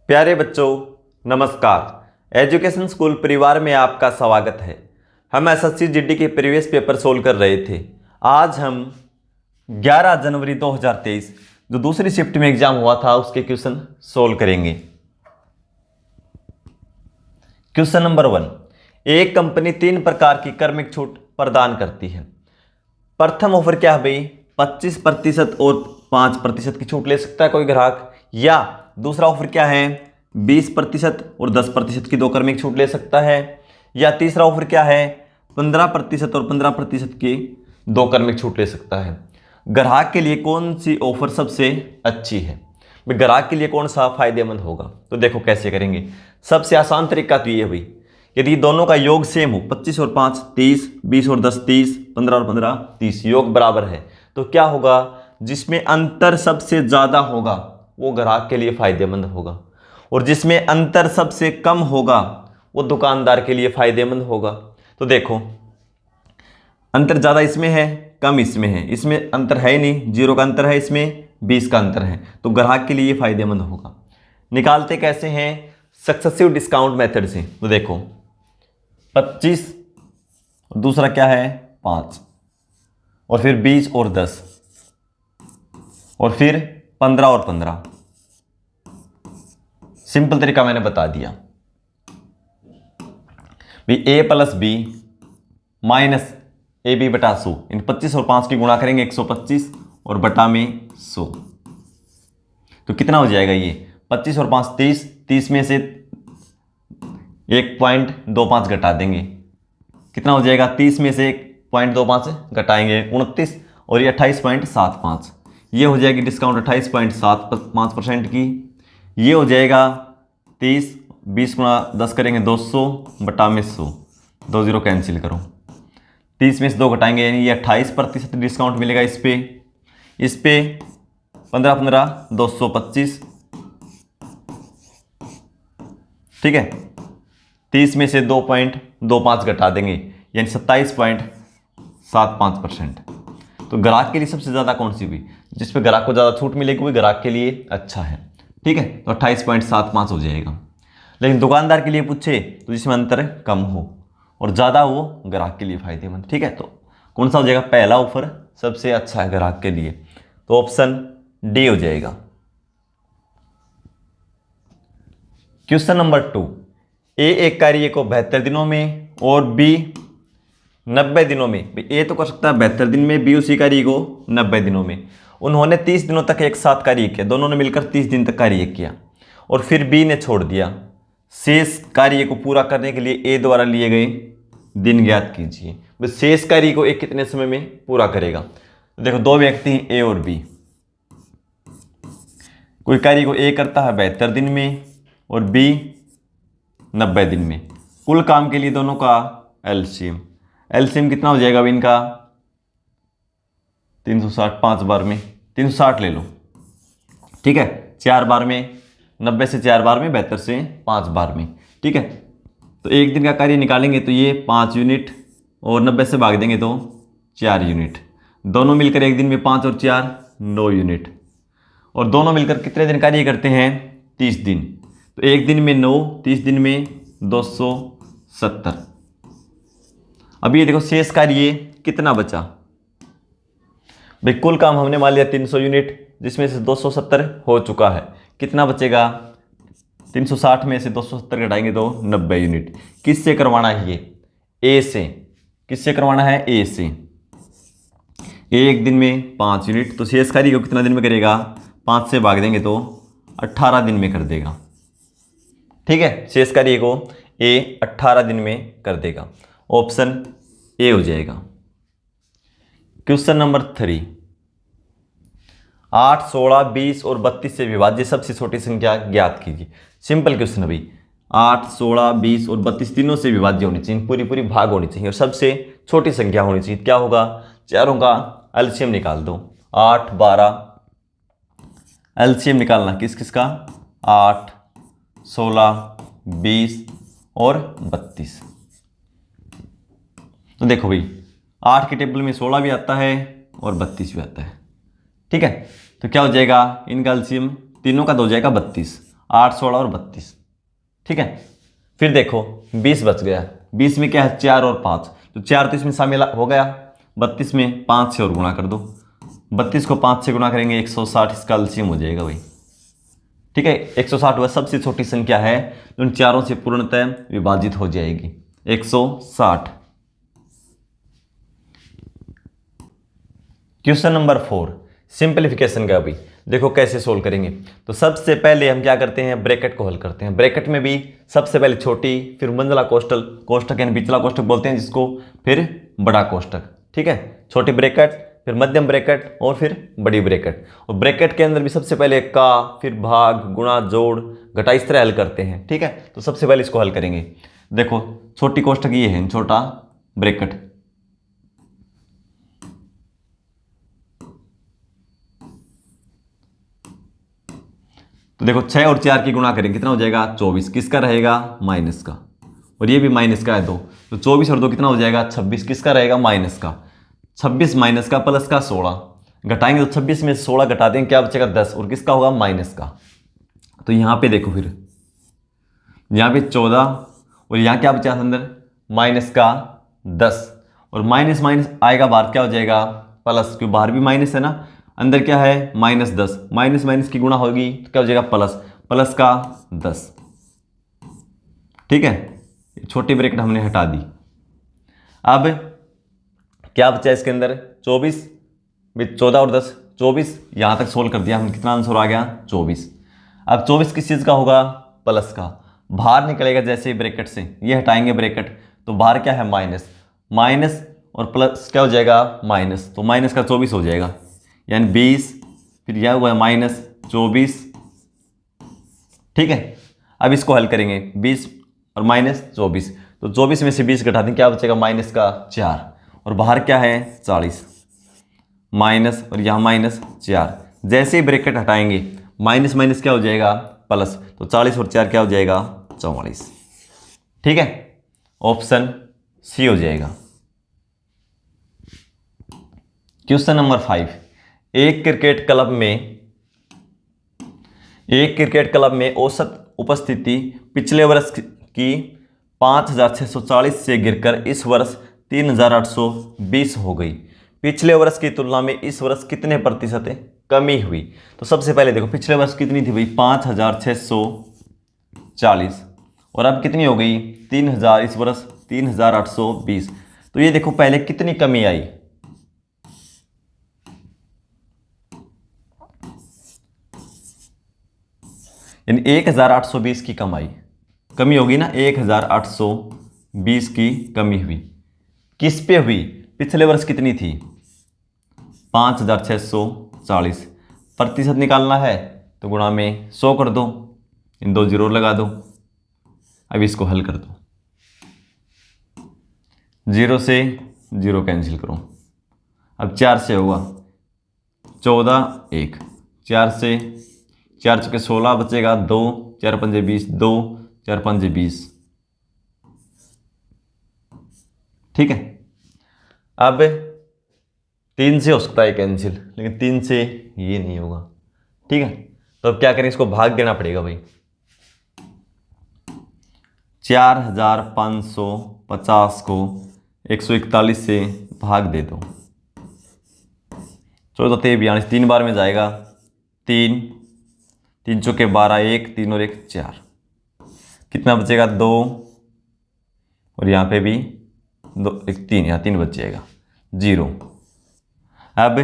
प्यारे बच्चों, नमस्कार। एजुकेशन स्कूल परिवार में आपका स्वागत है। हम एसएससी जीडी के प्रीवियस पेपर सोल्व कर रहे थे। आज हम 11 जनवरी 2023 जो दूसरी शिफ्ट में एग्जाम हुआ था उसके क्वेश्चन सोल्व करेंगे। Question number 1। एक कंपनी 3 प्रकार की क्रमिक छूट प्रदान करती है। प्रथम ऑफर क्या है भाई? 25% और 5% की छूट ले सकता है कोई ग्राहक। या दूसरा ऑफर क्या है? 20% और 10% की 2 क्रमिक छूट ले सकता है। या तीसरा ऑफर क्या है? 15% और 15% की 2 क्रमिक छूट ले सकता है। ग्राहक के लिए कौन सी ऑफर सबसे अच्छी है? भाई ग्राहक के लिए कौन सा फायदेमंद होगा? तो देखो कैसे करेंगे। सबसे आसान तरीका तो ये है भाई, यदि दोनों का योग सेम हो, 25 और 5 30, 20 और 10 30, 15 और 15 30, योग बराबर है, तो क्या होगा? जिसमें अंतर सबसे ज़्यादा होगा वो ग्राहक के लिए फायदेमंद होगा, और जिसमें अंतर सबसे कम होगा वो दुकानदार के लिए फायदेमंद होगा। तो देखो, अंतर ज़्यादा इसमें है, कम इसमें है। इसमें अंतर है ही नहीं, 0 का अंतर है, इसमें 20 का अंतर है, तो ग्राहक के लिए फायदेमंद होगा। निकालते कैसे हैं? सक्सेसिव डिस्काउंट मेथड से। तो देखो 25, दूसरा क्या है 5, और फिर 20 और 10, और फिर 15 और 15। सिंपल तरीका मैंने बता दिया भी, a plus B minus A B बटा 100। इन 25 और 5 की गुणा करेंगे 125 और बटा में 100, तो कितना हो जाएगा ये? 25 और 5 30, 30 में से 1.25 घटा देंगे, कितना हो जाएगा? 30 में से 1.25 घटाएंगे 29, और ये 28.75। ये हो जाएगी डिस्काउंट 28.75% की। ये हो जाएगा 30, 20 गुणा 10 करेंगे 200 बटा में 100, 2 0 कैंसिल करो, 30 में से 2 घटाएंगे यानी ये 28% डिस्काउंट मिलेगा इस पे 15 15 225, ठीक है। 30 में से 2.25 घटा देंगे यानी 27.75%। तो ग्राहक के लिए सबसे ज़्यादा कौन सी हुई? जिस पे ग्राहक को ज़्यादा छूट मिलेगी वही ग्राहक के लिए अच्छा है, ठीक है। तो 28.75 हो जाएगा। लेकिन दुकानदार के लिए पूछे तो जिसमें अंतर कम हो और ज़्यादा हो ग्राहक के लिए फायदेमंद, ठीक है। तो कौन सा हो जाएगा? पहला ऑफर सबसे अच्छा है ग्राहक के लिए, तो ऑप्शन डी हो जाएगा। Question number 2। ए एक कार्य को 72 दिनों में और बी 90 दिनों में, ए तो कर सकता है 72 दिन में, बी उसी कार्य को 90 दिनों में। उन्होंने 30 दिनों तक एक साथ कार्य किया, दोनों ने मिलकर 30 दिन तक कार्य किया, और फिर बी ने छोड़ दिया। शेष कार्य को पूरा करने के लिए ए द्वारा लिए गए दिन ज्ञात कीजिए। शेष कार्य को ए कितने समय में पूरा करेगा? तो देखो, 2 व्यक्ति हैं ए और बी। कोई कार्य को ए करता है 72 दिन में और बी 90 दिन में। कुल काम के लिए दोनों का एलसीएम कितना हो जाएगा? अब इनका 360, 5 बार में 360 ले लो, ठीक है। 4 बार में 90 से 4 बार में, 72 से 5 बार में, ठीक है। तो एक दिन का कार्य निकालेंगे तो ये 5 यूनिट, और 90 से भाग देंगे तो 4 यूनिट। दोनों मिलकर एक दिन में 5 और 4 9 यूनिट, और दोनों मिलकर कितने दिन कार्य करते हैं? 30 दिन। तो एक दिन में 9, 30 दिन में 270। अब ये देखो शेष कार्य कितना बचा भाई? कुल काम हमने मान लिया 300 यूनिट, जिसमें से 270 हो चुका है। कितना बचेगा? 360 में से 270 घटाएंगे तो 90 यूनिट। किससे करवाना है ये? ए से। किससे करवाना है? ए से। एक दिन में 5 यूनिट, तो शेष कार्य को कितना दिन में करेगा? 5 से भाग देंगे तो 18 दिन में कर देगा, ठीक है। शेष कार्य को ए 18 दिन में कर देगा, ऑप्शन ए हो जाएगा। Question number 3। 8, 16, 20 और 32 से विभाज्य सबसे छोटी संख्या ज्ञात कीजिए। सिंपल क्वेश्चन है भाई। 8, 16, 20 और 32 तीनों से विभाज्य होनी चाहिए, पूरी पूरी भाग होनी चाहिए, और सबसे छोटी संख्या होनी चाहिए। क्या होगा? चारों का एलसीएम निकाल दो। 8, 12, एलसीएम निकालना किस किस का? 8, 16, 20 और 32। तो देखो भाई, 8 के टेबल में 16 भी आता है और 32 भी आता है, ठीक है। तो क्या हो जाएगा? इनका एलसीएम तीनों का हो जाएगा 32। 8, 16 और 32। ठीक है, फिर देखो 20 बच गया। 20 में क्या है, 4 और 5, तो 4 तो इसमें शामिल हो गया। 32 में 5 से और गुणा कर दो। 32 को 5 से गुणा करेंगे 160, इसका एलसीएम हो जाएगा भाई। ठीक है, 160 वह सबसे छोटी संख्या है जो उन चारों से पूर्णतः विभाजित हो जाएगी, 160। क्वेश्चन नंबर 4, सिंपलीफिकेशन का भी देखो कैसे सोल्व करेंगे। तो सबसे पहले हम क्या करते हैं, ब्रैकेट को हल करते हैं। ब्रैकेट में भी सबसे पहले छोटी, फिर मंझला कोष्टक यानी बिचला कोष्टक बोलते हैं जिसको, फिर बड़ा कोष्टक। ठीक है, छोटी ब्रैकेट, फिर मध्यम ब्रैकेट और फिर बड़ी ब्रैकेट। और ब्रैकेट के अंदर भी सबसे पहले का, फिर भाग, गुणा, जोड़, घटा, इस तरह हल करते हैं। ठीक है, तो सबसे पहले इसको हल करेंगे। देखो छोटी कोष्टक ये है, छोटा ब्रैकेट, तो देखो 6 और 4 की गुणा करेंगे कितना हो जाएगा, 24। किसका रहेगा, माइनस का, और ये भी माइनस का है 2, तो 24 और 2 कितना हो जाएगा, 26। किसका रहेगा, माइनस का। 26 माइनस का प्लस का 16, घटाएंगे तो 26 में 16 घटा देंगे, क्या बचेगा, 10, और किसका होगा, माइनस का। तो यहाँ पे देखो फिर यहाँ पे 14 और यहाँ क्या बचा अंदर, माइनस का 10, और माइनस माइनस आएगा बाहर, क्या हो जाएगा, प्लस, क्योंकि बाहर भी माइनस है ना, अंदर क्या है, -10, माइनस माइनस की गुणा होगी तो क्या हो जाएगा, प्लस, प्लस का 10। ठीक है, छोटी ब्रैकेट हमने हटा दी। अब क्या बचा इसके अंदर, 24 विद 14 और 10, 24 यहां तक सोल्व कर दिया हम, कितना आंसर आ गया, 24। अब 24 किस चीज का होगा, प्लस का, बाहर निकलेगा जैसे ही ब्रैकेट से, ये हटाएंगे ब्रैकेट तो बाहर क्या है, माइनस, माइनस और प्लस क्या हो जाएगा, माइनस, तो माइनस का 24 हो जाएगा, यानी 20, फिर यह हुआ -24। ठीक है, अब इसको हल करेंगे, 20 और -24, तो 24 में से 20 घटा दें, क्या बचेगा, माइनस का 4, और बाहर क्या है, 40, माइनस, और यहाँ -4। जैसे ही ब्रैकेट हटाएंगे माइनस माइनस क्या हो जाएगा, प्लस, तो 40 और 4 क्या हो जाएगा, 44। ठीक है, ऑप्शन सी हो जाएगा। क्वेश्चन नंबर 5, एक क्रिकेट क्लब में औसत उपस्थिति पिछले वर्ष की 5,640 से गिरकर इस वर्ष 3,820 हो गई। पिछले वर्ष की तुलना में इस वर्ष कितने प्रतिशत कमी हुई। तो सबसे पहले देखो पिछले वर्ष कितनी थी भाई, 5,640, और अब कितनी हो गई, 3,000, इस वर्ष 3,820। तो ये देखो पहले कितनी कमी आई, यानी 1,820 की कमी होगी ना, 1,820 की कमी हुई। किस पे हुई, पिछले वर्ष कितनी थी, 5,640। प्रतिशत निकालना है तो गुणा में 100 कर दो, इन 2 जीरो लगा दो। अब इसको हल कर दो, 0 से 0 कैंसिल करो। अब 4 से होगा 14, 1, 4 से 4 चुके 16 बचेगा 2, 4 पंजे 20, 2 4 पंजे 20। ठीक है, अब 3 से हो सकता है कैंसिल, लेकिन 3 से ये नहीं होगा। ठीक है, तो अब क्या करें, इसको भाग देना पड़ेगा भाई। 4,550 को 141 से भाग दे दो, 14 42, 3 बार में जाएगा, 3 3 चौके 12, 1 3 और 1 4, कितना बचेगा, 2, और यहाँ पे भी 2 1 3, यहाँ 3 बच जाएगा, 0। अब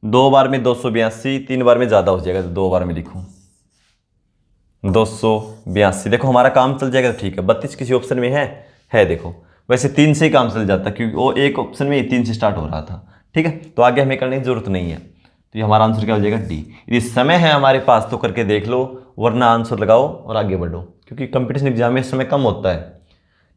2 बार में 282, 3 बार में ज़्यादा हो जाएगा तो 2 बार में लिखूँ 282। देखो हमारा काम चल जाएगा तो ठीक है। 32 किसी ऑप्शन में है देखो, वैसे 3 से ही काम चल जाता क्योंकि वो एक ऑप्शन में 3 से स्टार्ट हो रहा था। ठीक है, तो आगे हमें करने की जरूरत नहीं है, तो ये हमारा आंसर क्या हो जाएगा, डी। यदि समय है हमारे पास तो करके देख लो, वरना आंसर लगाओ और आगे बढ़ो, क्योंकि कंपटीशन एग्जाम में समय कम होता है।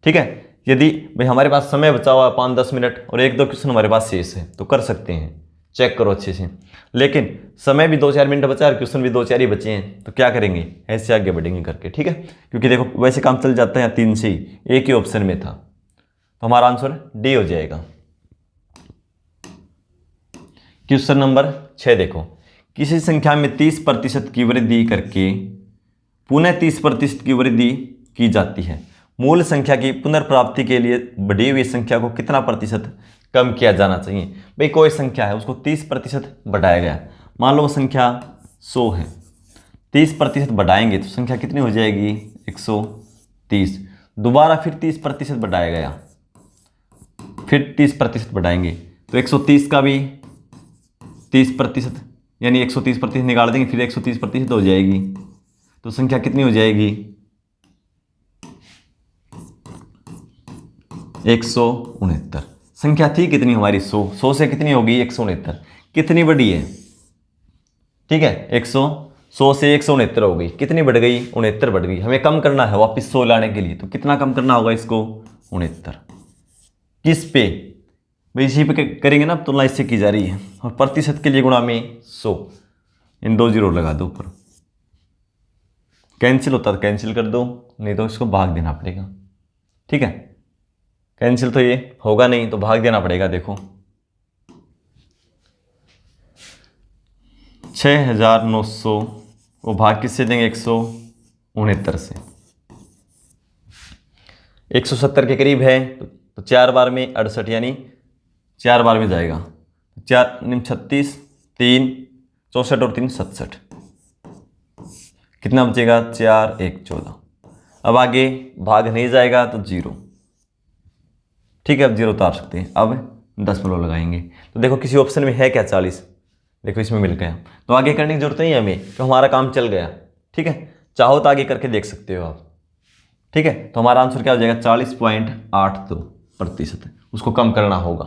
ठीक है, यदि भाई हमारे पास समय बचा हुआ है 5-10 मिनट और 1-2 क्वेश्चन हमारे पास शेष है तो कर सकते हैं, चेक करो अच्छे से। लेकिन समय भी 2-4 मिनट बचा है, क्वेश्चन भी 2-4 ही बचे हैं, तो क्या करेंगे, ऐसे आगे बढ़ेंगे करके। ठीक है, क्योंकि देखो वैसे काम चल जाता है 3 से ही, एक ही ऑप्शन में था, तो हमारा आंसर डी हो जाएगा। क्वेश्चन नंबर 6 देखो, किसी संख्या में 30% की वृद्धि करके पुनः 30% की वृद्धि की जाती है। मूल संख्या की पुनर्प्राप्ति के लिए बढ़ी हुई संख्या को कितना प्रतिशत कम किया जाना चाहिए। भाई कोई संख्या है उसको 30% बढ़ाया गया, मान लो वो संख्या 100 है, 30% बढ़ाएंगे तो संख्या कितनी हो जाएगी 130। दोबारा फिर 30% बढ़ाया गया, फिर 30% बढ़ाएंगे तो 130 का भी 30%, यानी 130% निकाल देंगे फिर 130% हो जाएगी, तो संख्या कितनी हो जाएगी 169। संख्या थी कितनी हमारी 100, 100 से कितनी होगी 169, कितनी बढ़ी है, ठीक है 100 से 169 हो गई, कितनी बढ़ गई 69 बढ़ गई। हमें कम करना है वापस 100 लाने के लिए, तो कितना कम करना होगा इसको 69। किस पे भाई, इसी पे करेंगे ना, तुलना इससे की जा रही है, और प्रतिशत के लिए गुणा में 100, इन 2 जीरो लगा दो ऊपर, कैंसिल होता तो कैंसिल कर दो, नहीं तो इसको भाग देना पड़ेगा, ठीक है। कैंसिल तो ये होगा नहीं तो भाग देना पड़ेगा। देखो 6900 वो भाग किससे देंगे 169 से, 170 के करीब है तो 4 बार में 68, यानी 4 बार में जाएगा, 4 36, 3 64 और 3 67, कितना बचेगा 4 1 14। अब आगे भाग नहीं जाएगा तो 0, ठीक है, अब 0 उतार सकते हैं। अब दशमलव लगाएंगे तो देखो किसी ऑप्शन में है क्या 40, देखो इसमें मिल गया, तो आगे करने की जरूरत नहीं है हमें, तो हमारा काम चल गया, ठीक है। चाहो तो आगे करके देख सकते हो आप, ठीक है। तो हमारा आंसर क्या हो जाएगा 40.82%, उसको कम करना होगा।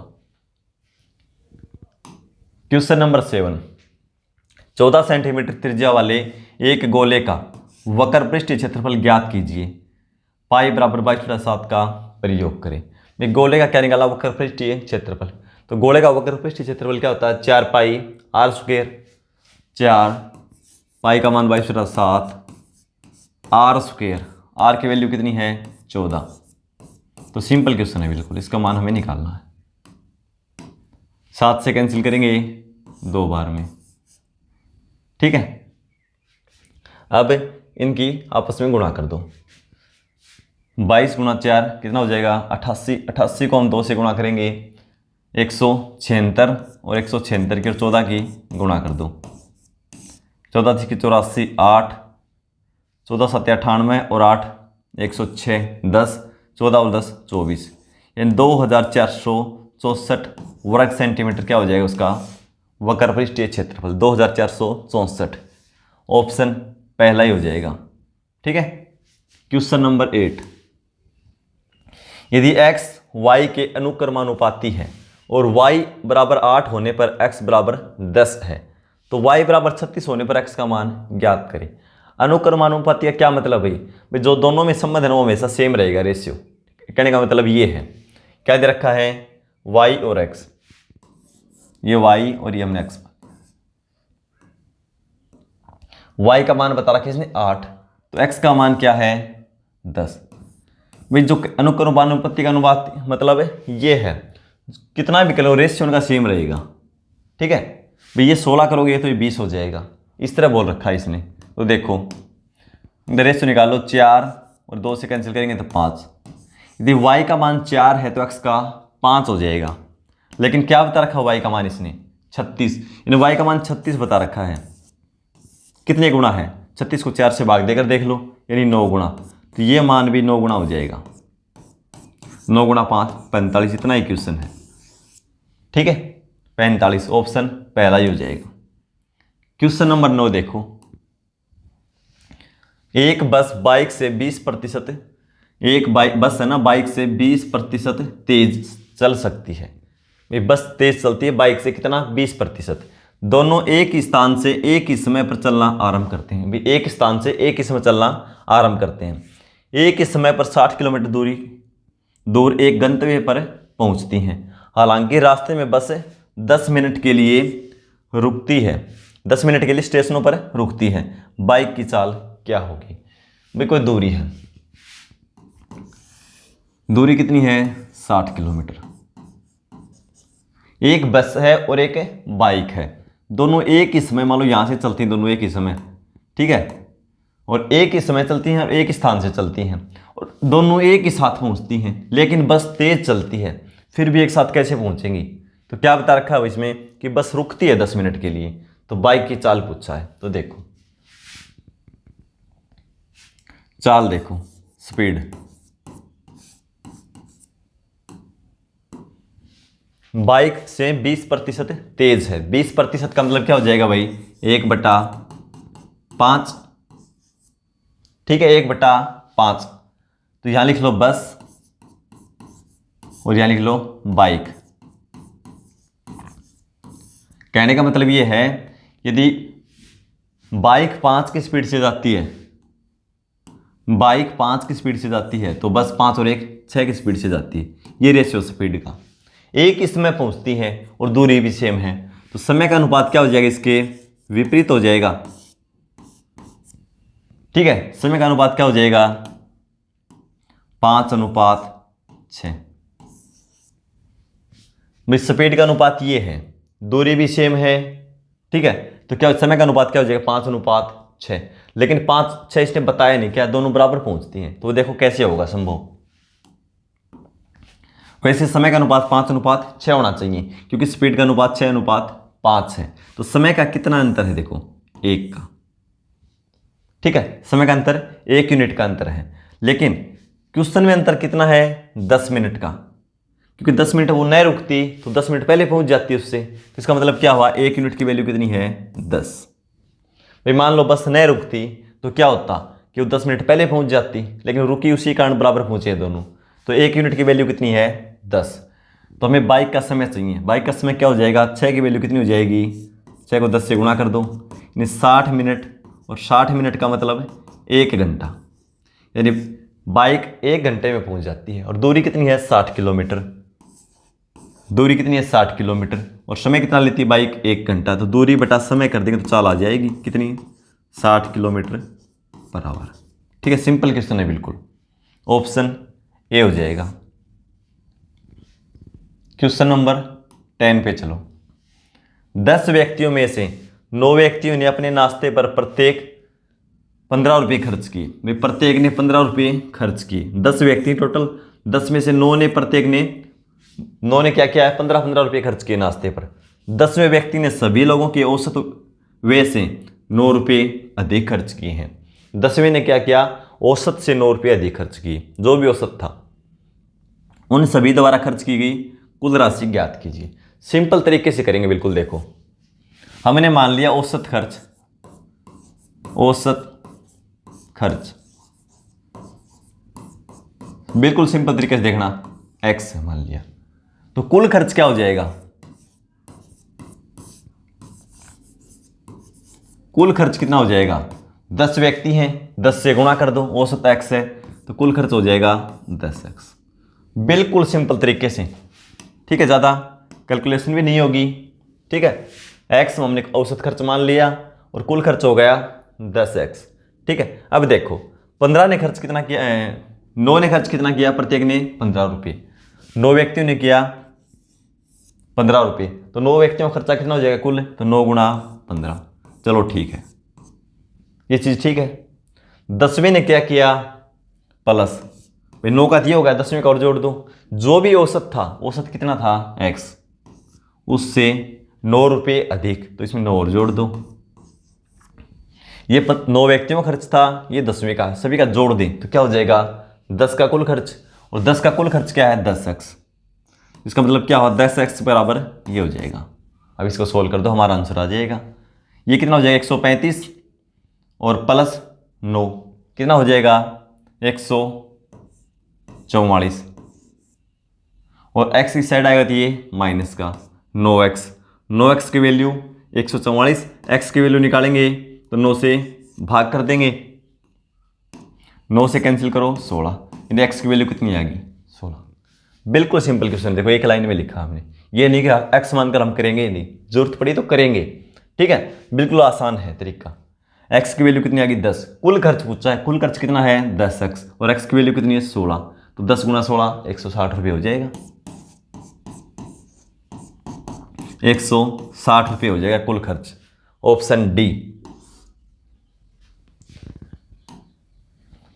क्वेश्चन नंबर 7, 14 सेंटीमीटर त्रिज्या वाले एक गोले का वक्र पृष्ठीय क्षेत्रफल ज्ञात कीजिए। पाई बराबर 22/7 का प्रयोग करें। मैं गोले का क्या निकाला, वक्र पृष्ठीय क्षेत्रफल, तो गोले का वक्र पृष्ठीय क्षेत्रफल क्या होता है 4 पाई आर स्क्वायर, 4 पाई का मान 22/7 आर स्क्वायर, आर की वैल्यू कितनी है 14। तो सिंपल क्वेश्चन है बिल्कुल, इसका मान हमें निकालना है। 7 से कैंसिल करेंगे 2 बार में, ठीक है। अब इनकी आपस में गुणा कर दो, 22 गुणा 4 कितना हो जाएगा 88, 88 को हम 2 से गुणा करेंगे 176, और 176 की और 14 की गुणा कर दो, 14 की 84 8, 14 7 98 और 8 106, 10 14 और 10 24, यानी 2464 वर्ग सेंटीमीटर क्या हो जाएगा उसका वक्र पृष्ठीय क्षेत्रफल, 2464। ऑप्शन पहला ही हो जाएगा, ठीक है। क्वेश्चन नंबर 8, यदि x y के अनुक्रमानुपाती है और y बराबर 8 होने पर x बराबर 10 है, तो y बराबर 36 होने पर x का मान ज्ञात करें। अनुक्रमानुपाती का क्या मतलब भाई, जो दोनों में संबंध है वो हमेशा सेम रहेगा, रेशियो। कहने का मतलब ये है, क्या दे रखा है y और x, ये y और ये हमने x, y का मान बता रखा है इसने 8, तो x का मान क्या है 10। भाई जो अनुक्रमानुपाती का अनुपात मतलब है ये है, कितना भी करो रेशियो उनका सेम रहेगा, ठीक है। भाई ये 16 करोगे तो ये 20 हो जाएगा, इस तरह बोल रखा है इसने। तो देखो रेशियो निकालो, 4 और 2 से कैंसिल करेंगे तो 5। यदि y का मान 4 है तो x का 5 हो जाएगा, लेकिन क्या बता रखा है y का मान इसने 36, यानी y का मान 36 बता रखा है। कितने गुणा है 36 को 4 से भाग देकर देख लो, यानी 9 गुणा, तो ये मान भी 9 गुणा हो जाएगा, 9 गुणा 5 45, इतना ही क्वेश्चन है, ठीक है 45। ऑप्शन पहला ही हो जाएगा। क्वेश्चन नंबर 9 देखो, एक बस बाइक से 20%, एक बस है ना बाइक से 20% तेज चल सकती है। ये बस तेज चलती है बाइक से कितना 20%। दोनों एक ही स्थान से एक ही समय पर चलना आरंभ करते हैं। भी एक स्थान से एक ही समय चलना आरंभ करते हैं। एक ही समय पर 60 किलोमीटर दूर एक गंतव्य पर पहुंचती हैं। हालांकि रास्ते में बस 10 मिनट के लिए रुकती है, 10 मिनट के लिए स्टेशनों पर रुकती है। बाइक की चाल क्या होगी। भाई कोई दूरी है, दूरी कितनी है 60 किलोमीटर। एक बस है और एक बाइक है, दोनों एक ही समय, मान लो यहां से चलती हैं दोनों एक ही समय, ठीक है। और एक ही समय चलती हैं और एक ही स्थान से चलती हैं और दोनों एक ही साथ पहुंचती हैं, लेकिन बस तेज चलती है, फिर भी एक साथ कैसे पहुंचेंगी? तो क्या बता रखा है इसमें कि बस रुकती है 10 मिनट के लिए। तो बाइक की चाल पूछा है, तो देखो चाल देखो, स्पीड बाइक से 20% तेज है। 20% का मतलब क्या हो जाएगा भाई? 1/5। ठीक है, 1/5। तो यहां लिख लो बस और यहां लिख लो बाइक। कहने का मतलब ये है, यदि बाइक 5 की स्पीड से जाती है, बाइक 5 की स्पीड से जाती है, तो बस 5 और 1 6 की स्पीड से जाती है। ये रेशियो स्पीड का, एक ही समय पहुंचती है और दूरी भी सेम है, तो समय का अनुपात क्या हो जाएगा? इसके विपरीत हो जाएगा। ठीक है, समय का अनुपात क्या हो जाएगा? 5:6। भाई स्पीड का अनुपात ये है, दूरी भी सेम है। ठीक है, तो क्या समय का अनुपात क्या हो जाएगा? 5:6। लेकिन 5 6 इसने बताया नहीं, क्या दोनों बराबर पहुंचती हैं? तो देखो कैसे होगा संभव। वैसे समय का अनुपात 5:6 होना चाहिए, क्योंकि स्पीड का अनुपात 6:5 है। तो समय का कितना अंतर है? देखो 1 का। ठीक है, समय का अंतर 1 यूनिट का अंतर है, लेकिन क्वेश्चन में अंतर कितना है? 10 मिनट का। क्योंकि 10 मिनट वो नहीं रुकती तो 10 मिनट पहले पहुंच जाती है उससे। तो इसका मतलब क्या हुआ? 1 यूनिट की वैल्यू कितनी है? 10। भाई मान लो बस नहीं रुकती तो क्या होता कि वो 10 मिनट पहले पहुंच जाती, लेकिन रुकी उसी कारण बराबर पहुंचे दोनों। तो 1 यूनिट की वैल्यू कितनी है? 10। तो हमें बाइक का समय चाहिए। बाइक का समय क्या हो जाएगा? 6 की वैल्यू कितनी हो जाएगी? 6 को 10 से गुणा कर दो, यानी 60 मिनट। और 60 मिनट का मतलब 1 घंटा, यानी बाइक 1 घंटे में पहुंच जाती है। और दूरी कितनी है? 60 किलोमीटर। दूरी कितनी है? 60 किलोमीटर। और समय कितना लेती है बाइक? 1 घंटा। तो दूरी बटा समय कर देंगे तो चाल आ जाएगी कितनी? 60 किलोमीटर पर आवर। ठीक है, सिंपल क्वेश्चन है बिल्कुल। ऑप्शन ए हो जाएगा। क्वेश्चन नंबर 10 पे चलो। 10 व्यक्तियों में से 9 व्यक्तियों ने अपने नाश्ते पर प्रत्येक 15 रुपये खर्च किए। भाई प्रत्येक ने 15 रुपये खर्च किए। 10 व्यक्ति टोटल, 10 में से 9 ने, प्रत्येक ने 9 ने क्या किया है? 15 रुपये खर्च किए नाश्ते पर। 10वें व्यक्ति ने सभी लोगों के औसत व्यय से 9 रुपये अधिक खर्च किए हैं। 10वें ने क्या किया? औसत से 9 रुपये अधिक खर्च किए। जो भी औसत था उन सभी द्वारा खर्च की गई कुल राशि ज्ञात कीजिए। सिंपल तरीके से करेंगे बिल्कुल। देखो हमने मान लिया औसत खर्च, औसत खर्च बिल्कुल सिंपल तरीके से देखना, x मान लिया। तो कुल खर्च क्या हो जाएगा? कुल खर्च कितना हो जाएगा? 10 व्यक्ति हैं, 10 से गुणा कर दो, औसत x है, तो कुल खर्च हो जाएगा 10x। बिल्कुल सिंपल तरीके से। ठीक है, ज़्यादा कैलकुलेशन भी नहीं होगी। ठीक है, x हमने औसत खर्च मान लिया और कुल खर्च हो गया 10x। ठीक है, अब देखो 15 ने खर्च कितना किया? 9 ने खर्च कितना किया? प्रत्येक ने 15 रुपये। 9 व्यक्तियों ने किया 15 रुपये, तो 9 व्यक्तियों का खर्चा कितना हो जाएगा कुल? तो 9 गुणा 15। चलो ठीक है, ये चीज़ ठीक है। 10वें ने क्या किया? प्लस, भाई 9 का दिया होगा, 10वें का और जोड़ दो। जो भी औसत था, औसत कितना था? x, उससे 9 रुपये अधिक, तो इसमें 9 और जोड़ दो। ये 9 व्यक्तियों का खर्च था, ये 10वें का, सभी का जोड़ दें तो क्या हो जाएगा? 10 का कुल खर्च। और 10 का कुल खर्च क्या है? 10x। इसका मतलब क्या हुआ? 10x बराबर ये हो जाएगा। अब इसको सोल्व कर दो, हमारा आंसर आ जाएगा। ये कितना हो जाएगा? 135 और प्लस 9 कितना हो जाएगा? 144। और x की साइड आएगा तो ये माइनस का 9x। 9x की वैल्यू 144, x की वैल्यू निकालेंगे तो 9 से भाग कर देंगे, 9 से कैंसिल करो 16, यानी x की वैल्यू कितनी आ गई? 16। बिल्कुल सिंपल क्वेश्चन। देखो एक लाइन में लिखा हमने, ये नहीं कि x मानकर हम करेंगे, नहीं, जरूरत पड़ी तो करेंगे। ठीक है, बिल्कुल आसान है तरीका। x की वैल्यू कितनी आ गई? 10। कुल खर्च पूछा है, कुल खर्च कितना है? 10x। और x की वैल्यू कितनी है? 16। तो 10 गुणा 16 160 रुपये हो जाएगा। 160 रुपये हो जाएगा कुल खर्च। Option D.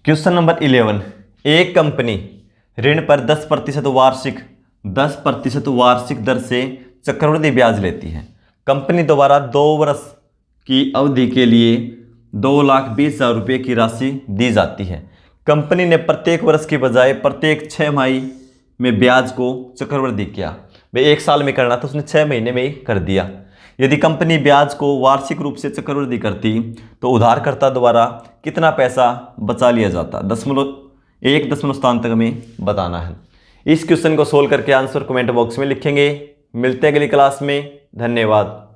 क्वेश्चन नंबर 11, एक कंपनी ऋण पर 10% वार्षिक दर से चक्रवृद्धि ब्याज लेती है। कंपनी द्वारा 2 वर्ष की अवधि के लिए 2,20,000 रुपये की राशि दी जाती है। कंपनी ने प्रत्येक वर्ष की बजाय प्रत्येक 6 माही में ब्याज को चक्रवृद्धि किया। भाई 1 साल में करना था, उसने 6 महीने में ही कर दिया। यदि कंपनी ब्याज को वार्षिक रूप से चक्रवृद्धि करती तो उधारकर्ता द्वारा कितना पैसा बचा लिया जाता, 1 स्थान तक हमें बताना है। इस क्वेश्चन को सोल्व करके आंसर कमेंट बॉक्स में लिखेंगे। मिलते हैं अगली क्लास में। धन्यवाद।